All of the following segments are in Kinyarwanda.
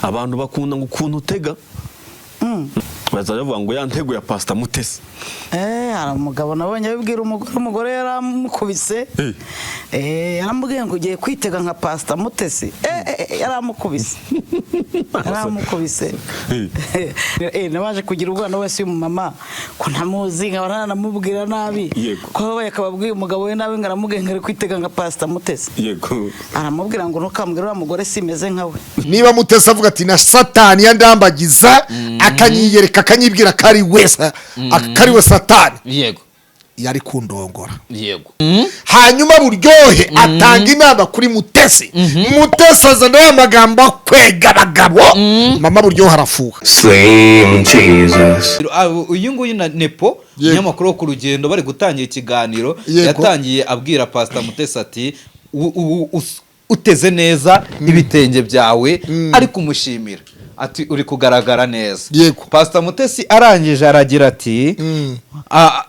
abantu bakunda ngo ukuntu utega bazajya bavuga ngo ya ntego ya Pastor Mutesi. Hari umugabo nabonye abibwira umugore yaramukubise. Yaramubwiye ngo ugiye kwitega nka Pastor Mutesi. Yaramukubise. Nabaje kugira ubwana wese y'umumama ko ntamuzi nkabana namubwira nabi. Ko babaye akababwiye umugabo we nabi ngaramubwiye ngari kwitega nka Pastor Mutesi. Yego. Aramubwira ngo ntukambwira umugore simeze nkawe. Niba Mutesi avuga ati na Satani yandambagiza akanyiyereka akanyibwira kari wese akari we Satani. Yego. Yari kundongora. Yego. Hanyuma Buryohe atanga inama kuri Mutesi. Mutesi azana amagambo kwega abagabo. Mama Buryohe arafuha. Slim Jesus. Uyu nguyu na Nepo nyamakuru ku rugendo bari gutangira ikiganiro yatangiye abwira Pastor Mutesi ati uteze neza ibitenge byawe ari kumushimira. Ati uri kugaragara neza. Pastor Mutesi arangije aragira ati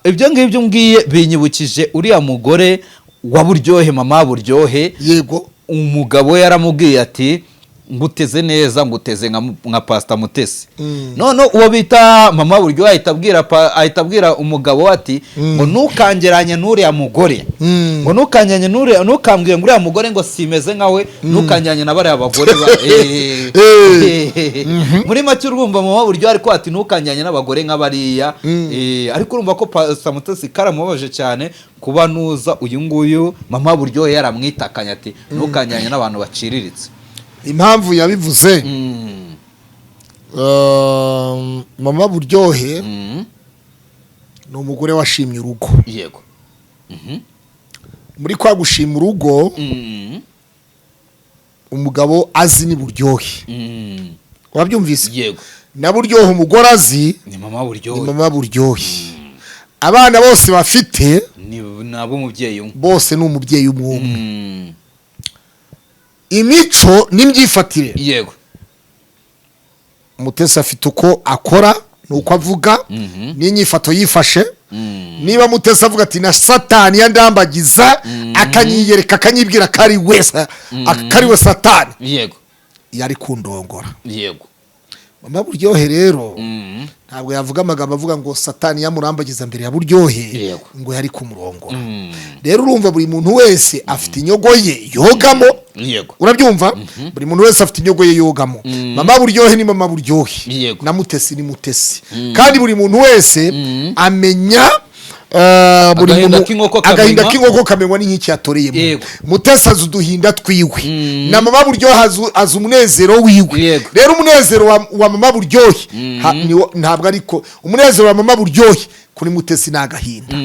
ibyo ngibyo ngiye binyibukije uriya mugore wa Buryohe mama Buryohe. Yego. Umugabo we yaramubwiye ati nguteze neza nguteze nka Pastor Mutesi. None uwo bita mama Buryohe ahitabwira umugabo ati ngo nukangeranye n'uriya mugore. Ngo nukangeranye nukambwiye ngo uriya mugore ngo simeze nkawe nukangeranye nabare abagore muri make urumva mama Buryohe ariko ati nukangeranye n'abagore nk'abariya. Ariko urumva ko Pastor Mutesi karamubabaje cyane kuba nuza uyu nguyu mama Buryohe yaramwitakanya ati nukangeranye n'abantu baciriritse. Impamvu yabivuze mama Buryohe no umugore washimye urugo. Yego. Muri kwa gushima urugo umugabo azi ni Buryohe. Wabyumvise? Yego. Na Buryohe umugore azi ni mama Buryohe. Ni mama Buryohe. Abana bose bafite ni nabo umubyeyi umwe. Bose ni umubyeyi umwe. Imico n'imyifatire. Yego. Mutesi afite uko akora nuko avuga n'inyifato yifashe. Niba Mutesi avuga ati na Satani yandambagiza akanyiyereka akanyibwira kari wese akari we Satani. Yego. Yari kundongora. Yego. Mama Buryohe rero ntabwo yavuga amagambo avuga ngo Satani yamurambagiza mbere ya Buryohe ngo yari kumurongora. Rero urumva buri muntu wese afite inyogo ye yogamo. Yego. Urabyumva? Buri muntu wese afite inyogo ye yogamo. Mama Buryohe ni mama Buryohe. Yego. Na Mutesi ni Mutesi. Kandi buri muntu wese amenya buri muntu agahinda k'inkoko kamenywa n'inki yatoreyemo. Mutesi azuduhinda twiwe. Na mama Buryohe azumunezero wiwe. Rero umunezero wa mama Buryohe ntabwo ariko umunezero wa mama Buryohe kuri Mutesi nagahinda.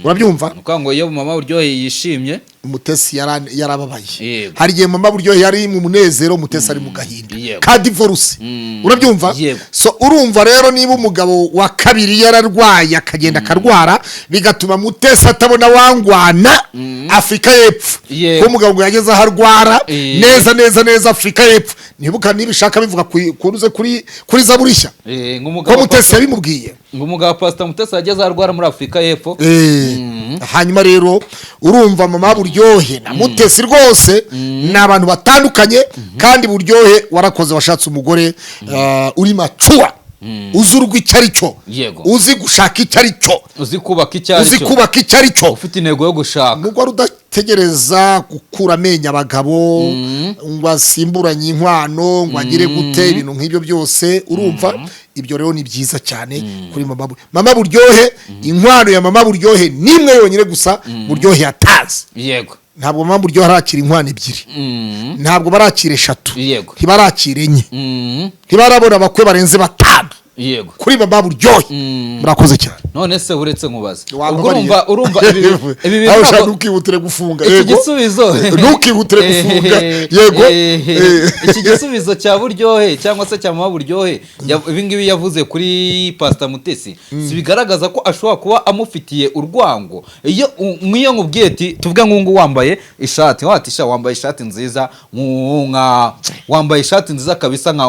Urabyumva? Nukango iyo mama Buryohe yishimye Mutesi yarababaye. Hari gihe mama Buryohe yari mu munezero Mutesi ari mu gahinda. Ka divorce. Urabyumva? So urumva rero niba umugabo wa kabiri yararwaye akagenda karwara bigatuma Mutesi atabona wangwana Afrika y'Epfo. Ko umugabo ngo yageze harwara neza Afrika y'Epfo. Nibuka nibishaka bivuga kuruze kuri Zaburishya. Ko Mutesi yabimubwiye. Ngo umugabo Pastor Mutesi yageze harwara muri Afrika y'Epfo. Hanyuma rero urumva mama Buryohe na Mutesi rwose n'abantu batandukanye kandi Buryohe warakoze washatse umugore uri macuwa. Uzurugwa icyari cyo. Uzi gushaka icyari cyo. Uzi kubaka icyari cyo. Ufite intego yo gushaka. Umugore udategereza gukura amenyo abagabo ngo asimburanye inkwano ngo agire gute ibintu nk'ibyo byose urumva ibyo rero ni byiza cyane kuri mama Buryohe. Inkwano ya mama Buryohe nimwe yonyine gusa Buryohe yatazi. Yego. Ntabwo mama Buryohe arakira inkwano ebyiri. Ntabwo barakira 3. Ntibarakira 4. Ntibarabona abakwe barenze 5. Yego. Kuri mama Buryohe murakoze cyane. None se uretse nkubaza urumva ibi bintu ntukihutire gufunga. Iki gisubizo ntukihutire gufunga. Yego. Iki gisubizo cya Buryohe cyangwa se cya mama Buryohe ibi ngibi yavuze kuri Pastor Mutesi si bigaragaza ko ashobora kuba amufitiye urwango. Iyo nkubwiye ati tuvuga ngo wambaye ishati wambaye ishati nziza nka wambaye ishati nziza kabisa nka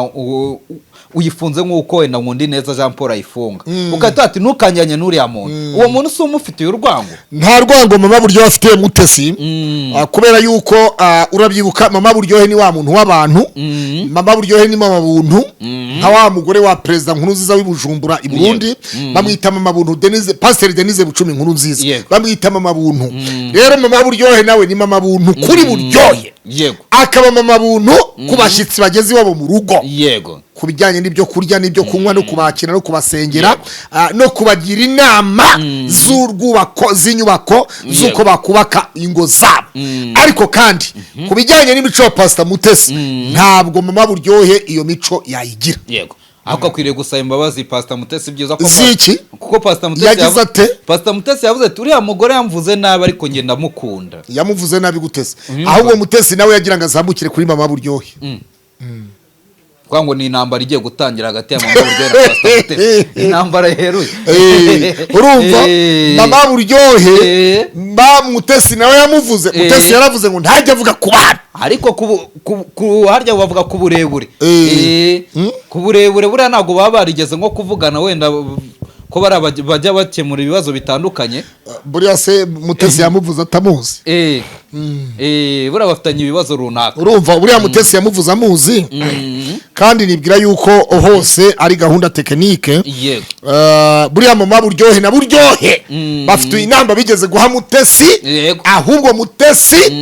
uyifunze nk'uko wenda Nkundi Neza Jean Paul ayifunga ukahita ati ntukanyanye n'uriya muntu uwo muntu si umufitiye urwango nta rwango mama Buryohe afite Mutesi kubera yuko urabyibuka mama Buryohe ni wa muntu w'abantu mama Buryohe ni mama buntu nka wa mugore wa president Nkurunziza w'Ibujumbura i Burundi bamwita mama buntu Denise Pasteur Denise Bucumi Nkurunziza bamwita mama buntu rero mama Buryohe nawe ni mama buntu kuri Buryohe akaba mama buntu ku bashyitsi bageze iwabo mu rugo ku bijyanye n'ibyo kurya n'ibyo kunywa no kubakira no kubasengera no kubagira inama z'urwubako z'inyubako z'uko bakubaka ingo zabo ariko kandi ku bijyanye n'imico ya Pastor Mutesi ntabwo mama Buryohe iyo mico yayigira ahubwo akwiriye gusaba imbabazi Pastor Mutesi byiza ko kuko Pastor Mutesi yavuze ati uriya mugore yamvuze nabi ariko nge ndamukunda yamuvuze nabi gutese ahubwo Mutesi nawe yagira ngo azamukire kuri mama Buryohe kwango ni intambara igiye gutangira hagati ya mama Buryohe na Pastor Mutesi intambara yeruye urumva mama Buryohe Mutesi nawe yamuvuze Mutesi yaravuze ngo ntajya avuga ku bana ariko harya bavuga ku burebure ku burebure buriya ntabwo baba barigeze nko kuvugana wenda ko bajya bakemura ibibazo bitandukanye buriya se Mutesi yamuvuze atamuzi buriya bafitanye ibibazo runaka urumva buriya Mutesi yamuvuze amuzi kandi nibwira yuko hose ari gahunda tekinike buriya mama Buryohe na Buryohe bafite inamba bigeze guha Mutesi ahubwo Mutesi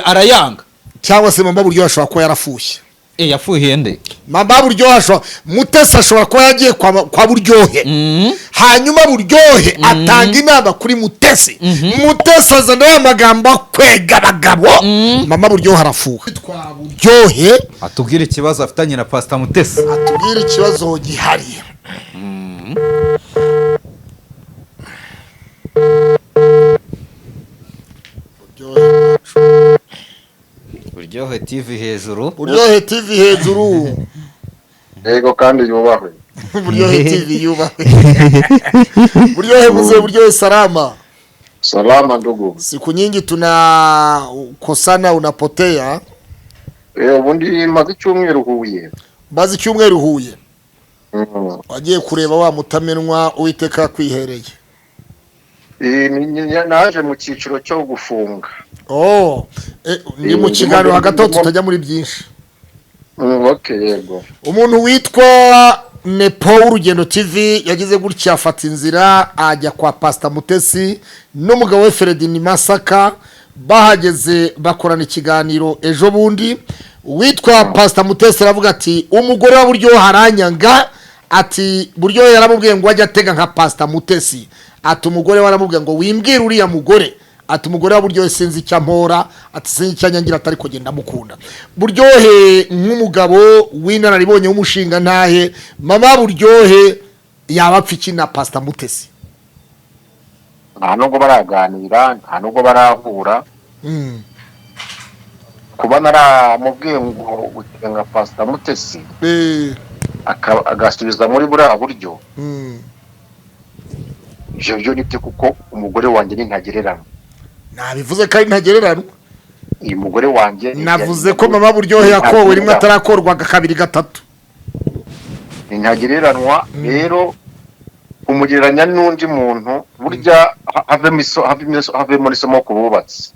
arayanga cyangwa se mama Buryohe ashobora kuba yarafushye yafuhiye nde mama Buryohe Mutesi ashobora kuba yagiye kwa Buryohe hanyuma Buryohe atanga inama kuri Mutesi Mutesi azana amagambo kwega abagabo mama Buryohe arafuha Buryohe atubwire ikibazo afitanye na Pastor Mutesi atubwire ikibazo gihari Buryohe TV hejuru Buryohe TV hejuru yego kandi yubahwe Buryohe TV yubahwe Buryohe muze Buryohe salama ndugu siku nyingi tunakosana unapotea ubundi maze icyumweru Huye wagiye kureba wa mutamenwa Uwiteka kwihereye naje mu cyiciro cyo gufunga ni mu kiganiro hagati tutajya muri byinshi yego umuntu witwa Nepo w'Urugendo TV yagize gutya afata inzira ajya kwa Pastor Mutesi n'umugabo we Fredin Masaka bahageze bakorana ikiganiro ejo bundi witwa Pastor Mutesi aravuga ati umugore wa Buryohe haranyanga ati Buryohe yaramubwiye ngo ajya atega nka Pastor Mutesi ati umugore waramubwiye ngo wimbwira uriya mugore ati umugore wa Buryohe sinzi icyampora ati sinzi icyanyangira atari kugenda mukunda Buryohe nk'umugabo w'inararibonye w'umushinga ntahe mama Buryohe yabapfa iki na Pastor Mutesi nta nubwo baraganira nta nubwo barahura kuba naramubwiye ngo utega nka Pastor Mutesi agasubiza muri buriya buryo ibyo nibyo kuko umugore wanjye ni ntagereranywa nabivuze ko ari ntagereranywa uyu mugore wanjye navuze ko mama Buryohe yakowe rimwe atarakorwaga kabiri gatatu ni ntagereranywa rero umugereranya n'undi muntu burya havemo isomo ku bubatsi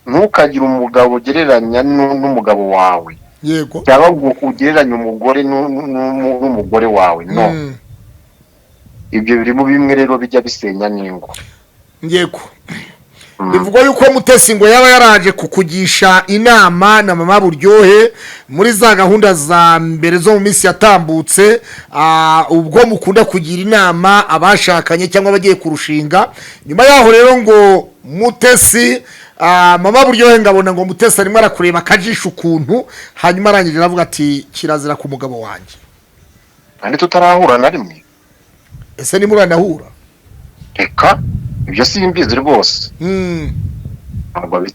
ntukagire umugabo ugereranya n'umugabo wawe yego cyangwa ugereranya umugore n'umugore wawe no ibyo birimo bimwe rero bijya bisenya n'ingo yego bivugwa yuko Mutesi ngo yaba yaraje kukugisha inama na mama Buryohe muri za gahunda za mbere zo mu minsi yatambutse ubwo mukunda kugira inama abashakanye cyangwa abagiye kurushinga nyuma yaho rero ngo Mutesi mama Buryohe ngabona ngo Mutesi arimo arakureba akajisha ukuntu hanyuma arangije aravuga ati kirazira ku mugabo wanjye kandi tutarahura na rimwe ese ni muranahura reka ibyo simbizi rwose ntabwo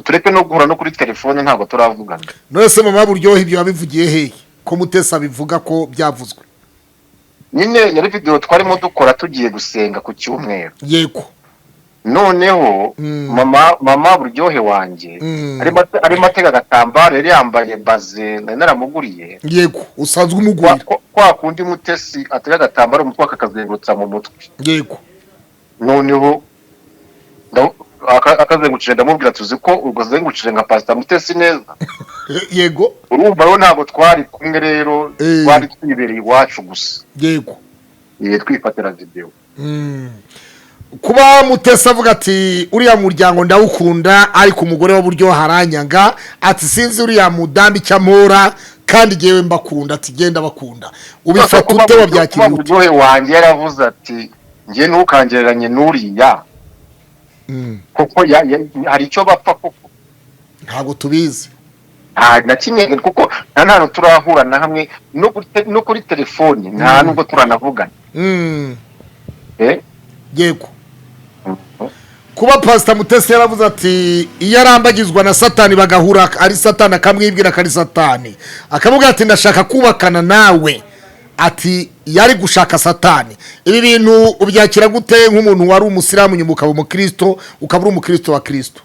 tureke no guhura no kuri telefone ntabwo turavugana none se mama Buryohe ibyo wabivugiye hehe ko Mutesi abivuga ko byavuzwe nyine yari video twarimo dukora tugiye gusenga ku cyumweru yego noneho mama buryohe wanjye arimo atega agatambaro yari yambaye baze nari naramuguriye. Yego usanzwe umugura kwa kundi Mutesi atega agatambaro umutwe akakazengurutsa mu mutwe. Yego noneho akazengukije ndamubwira tuzi ko ugazengukije nka Pastor Mutesi neza. Yego urumva rero ntabwo twari kumwe rero twari twibereye iwacu gusa. Yego twifatira video. Kuba Mutesi avuga ati uriya muryango ndawukunda ariko umugore wa buryo haranyanga ati sinzi uriya mudambi cyamora kandi jewe mbakunda ati genda bakunda ubifata ute wabyakiriye buryohe wanjye yaravuze ati ngiye ntukangereranye n'uriya kuko hari icyo bapfa koko ntabwo tubizi na kimwe kuko nta turahura na hamwe no kuri telefoni nta nubwo turanavugana. Yego kuba Pastor Mutesi yaravuze ati iyo arambagizwa na Satani bagahura ari Satani akamwibwira ko ari Satani akavuga ati ndashaka kubakana nawe ati yari gushaka Satani. Ibi bintu ubyakira gute nk'umuntu wari umusiramu nyuma ukaba umukristo ukabura umukristo wa Kristo?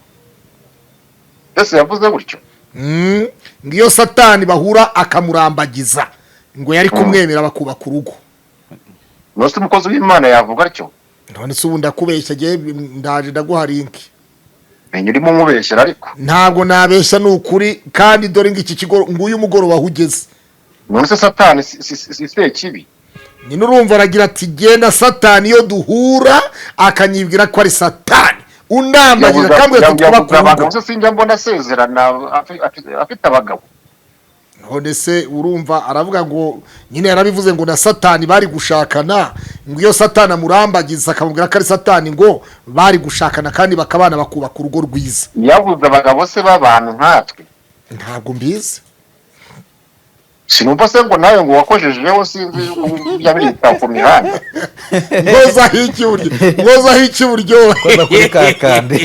Ese yavuze gutyo ngiyo Satani bahura akamurambagiza ngo yari kumwemera bakubaka urugo. Nose umukozi w'Imana yavuga atyo none se ubundi akubeshya je ndaje ndaguha link urimo mubeshyera ariko ntabwo nabeshya n'ukuri kandi dore ngiki kigo nguyu umugoroba hugeze. None se Satani si kibi nyine urumva aragira ati genda Satani yo duhura akanyibwira ko ari Satani undambagira kamwe tukubakura. None sinjya mbona sezerana afite abagabo. None se urumva aravuga ngo nyine yarabivuze ngo na Satani bari gushakana ngo iyo Satani amurambagiza akamubwira ko ari Satani ngo bari gushakana kandi bakabana bakubaka urugo rwiza. Yavuze abagabo se b'abantu nkatwe ntabwo mbizi sinumva se ngo nawe ngo wakojejeho sinzi yabita ku mihanda ngoza hiki buryo koza kuri kakande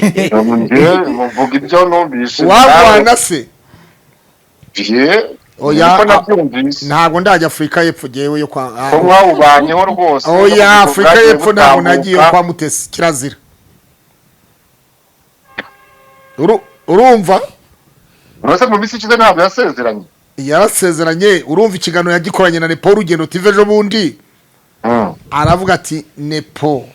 mvuga ibyo numvise wabana se oya ntabwo ndajya Afrika y'Epfo jewe yo kwa mwawubanyeho rwose. Oya Afrika y'Epfo ntabwo nagiye kwa Mutesi kirazira. Urumva urose mu bisi kize ntabwo yarasezeranye urumva ikigano yagikoranye na Nepo Urugendo TV ejo bundi aravuga ati Nepo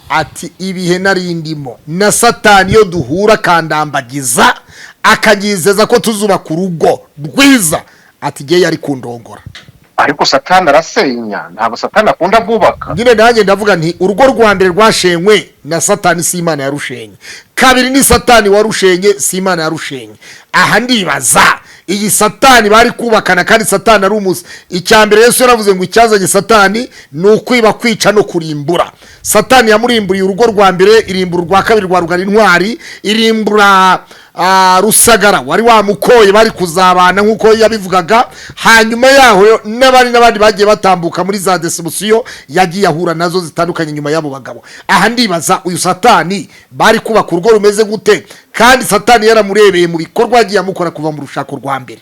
ati ibihe narindimo na Satani yo duhura kandambagiza akagizeza ko tuzubaka urugo rwiza ati giye yari kundongora. Ariko Satani arasenya ntabwo Satani akunda kubaka. Nyine nanjye ndavuga nti urugo rwa mbere rwashenywe na Satani si Imana yarushenye, kabiri ni Satani warushenye si Imana yarushenye. Aha ndibaza iyi Satani bari kubakana kandi Satani ari umuzi. Icyambere Yesu yaravuze ngo icyazanye Satani ni ukwiba kwica no kurimbura. Satani yamurimburiye urugo rwa mbere, irimbura rwa kabiri rwa rugari intwari, irimbura Rusagara wari wamukoye bari kuzabana nkuko yabivugaga. Hanyuma yaho n'abandi bagiye batambuka muri za deception yagiye ahura nazo zitandukanye nyuma yabo bagabo. Aha ndibaza uyu Satani bari kubaka urugo rumeze gute kandi Satani yaramurebeye mu bikorwa yagiye amukora kuva mu rushako rwa mbere.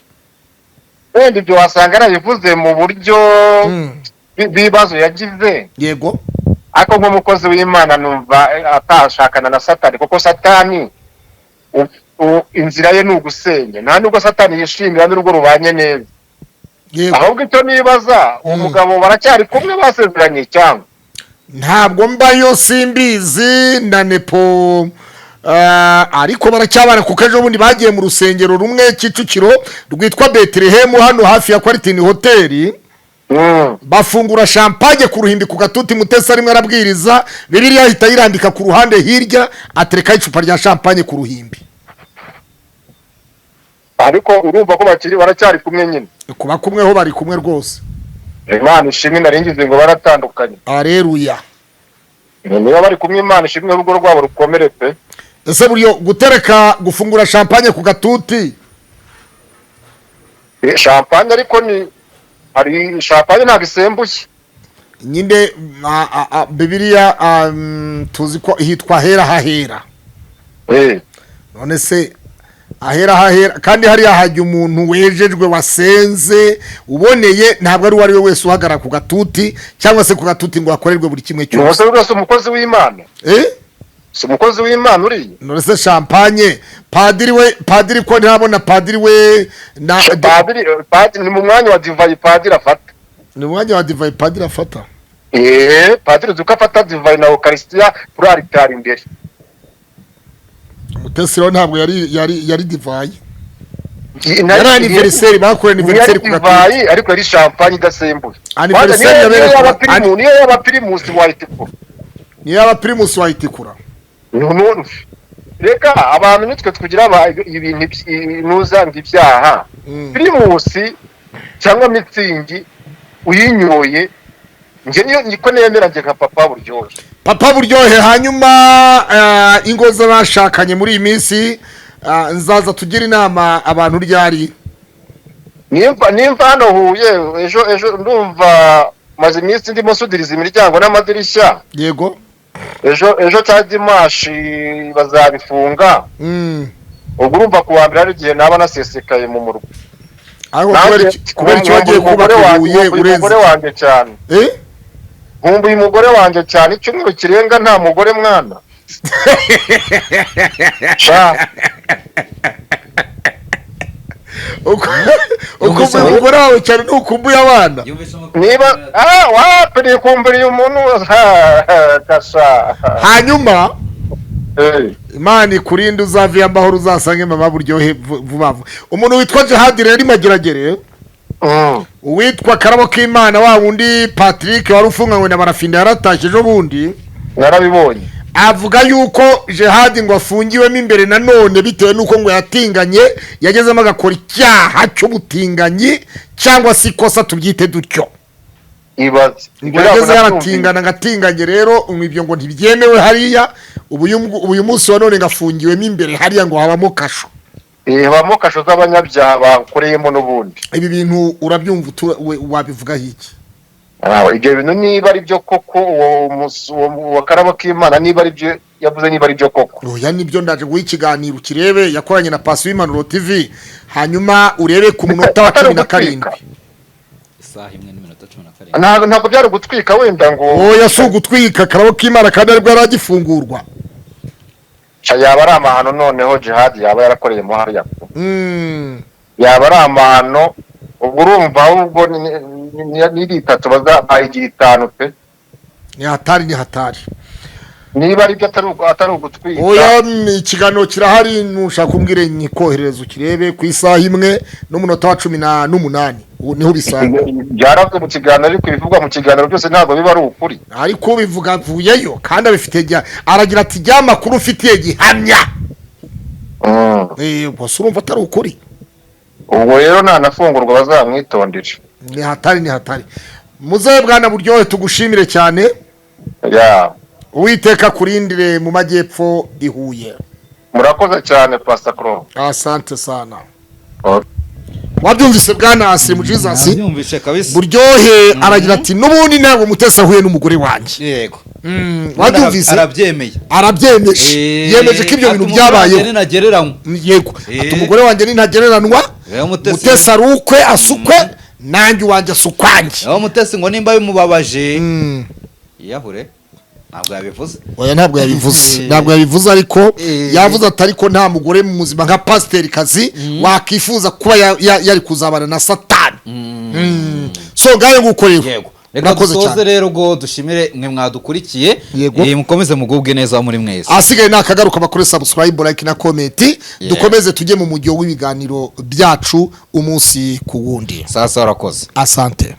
Wenda ibyo wasanga yarabivuze mu buryo bibazo yagize. Yego ariko nk'umukozi w'Imana numva atashakana na Satani kuko Satani inzira ye n'ugusenya nta nubwo Satani yishimira n'urugo rubanye neza. Ahubwo icyo nibaza umugabo baracyari kumwe basezeranye cyangwa ntabwo mbayo simbizi na Nepo ariko baracyabana kuko ejo bundi bagiye mu rusengero rumwe Kicukiro rwitwa Bethlehem hano hafi ya Quality Hotel. Bafungura champagne ku ruhimbi ku gatuti Mutesi arimo arabwiriza Bibiliya ihita yirambika ku ruhande hirya atereka icupa rya champagne ku ruhimbi. Ariko urumva ko baracyari kumwe nyine kuba kumweho bari kumwe rwose. Imana ishimwe naringize ngo baratandukanye. Haleluya. Niba bari kumwe Imana ishimwe urugo rwabo rukomere pe. Ese buriyo gutereka gufungura champagne ku gatuti champagne ariko ni ari champagne nta bisembuye nyinde Bibiliya tuzi ko hitwa hera hahera. None se ahera hahera kandi hari ahajya umuntu wejejwe wasenze uboneye ntabwo ari wari we wese uhagara ku gatuti cyangwa se ku gatuti ngo akorerwe buri kimwe cyose. Nose rwose umukozi w'Imana si umukozi w'Imana uriye none champagne padiri ko ntabona padiri we na padiri ni mu mwanya wa divayi padiri afata ni mwanya wa divayi padiri afata padiri duka afata divayi na Eucharistia kuri altari imbere Mutesi rero ntabwo yari divayi yari anniversaire bakora anniversaire kuri divayi ariko yari champagne idasembuye anniversaire niyo yaba primus wayitikura niyo yaba primus wayitikura none reka abantu nitwe tugira ibintu nuzanga ibyaha primus cyangwa mitsingi uyinyoye nje niyo niko nemera nje nka papa buryohe hanyuma ingo z'abashakanye muri iyi minsi nzaza tugira inama abantu ryari nimva hano Huye ejo ndumva maze iminsi ndimo sudiriza imiryango n'amadirishya yego ejo cya dimashi bazabifunga ubwo urumva ku wa mbere ari igihe naba nasesekaye mu murwa aho kubera icyo wagiye kubaka Huye umugore wanjye cyane nkumbuye umugore wanjye cyane icyumweru kirenga nta mugore mwana ukumbuye umugore wawe cyane ntukumbuye abana niba wapiriye kumburiye umuntu hanyuma Imana ikurinde uzaviye amahoro uzasange mama buryohe vuba umuntu witwa Jihad rero Mageragere uwitwa Karabo k'Imana wa wundi Patrick wari ufunganywe na Barafinda yaratashye ejo bundi narabibonye avuga yuko Jihad ngo afungiwemo imbere nanone bitewe nuko ngo yatinganye yagezemo agakora icyaha cy'ubutinganyi cyangwa se ikosa tubyite dutyo ibaze ngo yageze yaratingana ngatinganye rero ibyo ngo ntibyemewe hariya uyu munsi wa none ngafungiwemo imbere hariya ngo habamo kasho habamo kasho z'abanyabyaha bakoreyemo n'ubundi ibi bintu urabyumva wabivugaho iki ibyo bintu niba ari byo koko uwo Karabo k'Imana niba ari byo yavuze niba ari byo koko oya nibyo ndaje guha ikiganiro kirebe yakoranye na Pasi w'Impanuro TV hanyuma urebe ku munota wa 17 isaha imwe n'iminota 17 ntabwo byari gutwika wenda ngo oya si ugutwika Karabo k'Imana kandi aribwo yaragifungurwa yaba ari amahano noneho Jihad yaba yarakoreye mu hariya yaba ari amahano ubwo urumva ahubwo ni 3 bazabayigira 5 pe ni hatari niba ari byo atari ugutwika oya ikiganiro kirahari nushaka kumbwire nyikoherereza ukirebe ku isaha imwe n'umunota wa 18 niho bisanga byaravuzwe mu kiganiro ariko ibivugwa mu kiganiro byose ntabwo biba ari ukuri ariko bivuga vuyeyo kandi abifite aragira ati jya makuru ufitiye gihamya bose urumva atari ukuri ubwo rero ntanafungurwa bazamwitondera ni hatari muze bwana buryohe tugushimire cyane Uwiteka kurindire mu majyepfo ihuye murakoze cyane Pastor Crow asante sana wabyumvise bwana Asemu Jesus wabyumvise kabisa buryohe aragira ati nubundi ntabwo Mutesi ahuye n'umugore wanjye yego wabyumvise arabyemeje yemeje ko ibyo bintu byabayeho yego ati umugore wanjye ntagereranwa Mutesi arukwe asukwe nanjye wanjye asukwanjye aho Mutesi ngo nimba bimubabaje yahure ntabwo yabivuze ariko yavuze atari ko nta mugore mu muzima nka pasiteri kazi wakifuza kuba yari kuzabana na Satani so ngaye ngukorera reka dusoze rero ubwo dushimire mwe mwadukurikiye mukomeze mugubwe neza muri mwese asigaye nakagaruka bakore subscribe like na comment dukomeze tujye mu mujyo w'ibiganiro byacu umunsi ku wundi sasa urakoze asante